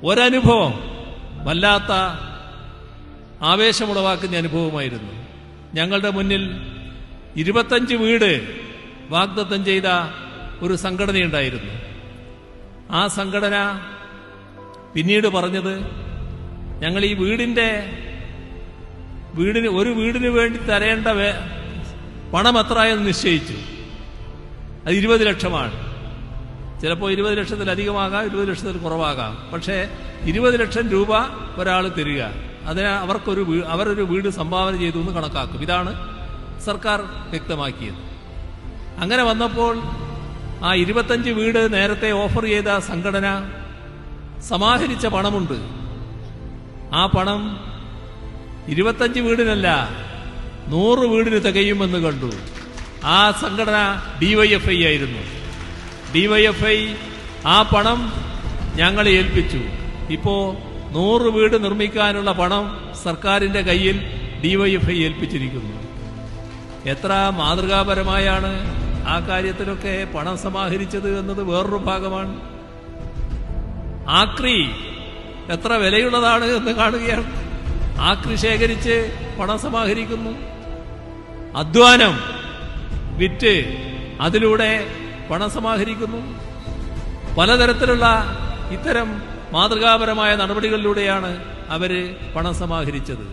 ഒരനുഭവം വല്ലാത്ത ആവേശമുളവാക്കുന്ന അനുഭവമായിരുന്നു. ഞങ്ങളുടെ മുന്നിൽ 25 വീട് വാഗ്ദത്തം ചെയ്ത ഒരു സംഘടനയുണ്ടായിരുന്നു. ആ സംഘടന പിന്നീട് പറഞ്ഞത്, ഞങ്ങൾ ഈ ഒരു വീടിന് വേണ്ടി തരേണ്ട പണം എത്ര എന്ന് നിശ്ചയിച്ചു. അത് 20 ലക്ഷമാണ്. ചിലപ്പോൾ 20 ലക്ഷത്തിലധികമാകാം, 20 ലക്ഷത്തിൽ കുറവാകാം. പക്ഷേ 20 ലക്ഷം രൂപ ഒരാൾ തരിക, അതിന് അവരൊരു വീട് സംഭാവന ചെയ്തു എന്ന് കണക്കാക്കും. ഇതാണ് സർക്കാർ വ്യക്തമാക്കിയത്. അങ്ങനെ വന്നപ്പോൾ ആ 25 വീട് നേരത്തെ ഓഫർ ചെയ്ത സംഘടന സമാഹരിച്ച പണമുണ്ട്. ആ പണം 25 വീടിനല്ല, 100 വീടിന് തികയുമെന്ന് കണ്ടു. ആ സംഘടന DYFI ആയിരുന്നു. DYFI ആ പണം ഞങ്ങളെ ഏൽപ്പിച്ചു. ഇപ്പോ 100 വീട് നിർമ്മിക്കാനുള്ള പണം സർക്കാരിന്റെ കയ്യിൽ DYFI ഏൽപ്പിച്ചിരിക്കുന്നു. എത്ര മാതൃകാപരമായാണ് ആ കാര്യത്തിലൊക്കെ പണം സമാഹരിച്ചത് എന്നത് വേറൊരു ഭാഗമാണ്. ആക്രി എത്ര വിലയുള്ളതാണ് എന്ന് കാണുകയാണ്. ആക്രി ശേഖരിച്ച് പണം സമാഹരിക്കുന്നു. അധ്വാനം വിറ്റ് അതിലൂടെ പണം സമാഹരിക്കുന്നു. പലതരത്തിലുള്ള ഇത്തരം മാതൃകാപരമായ നടപടികളിലൂടെയാണ് അവര് പണം സമാഹരിച്ചത്.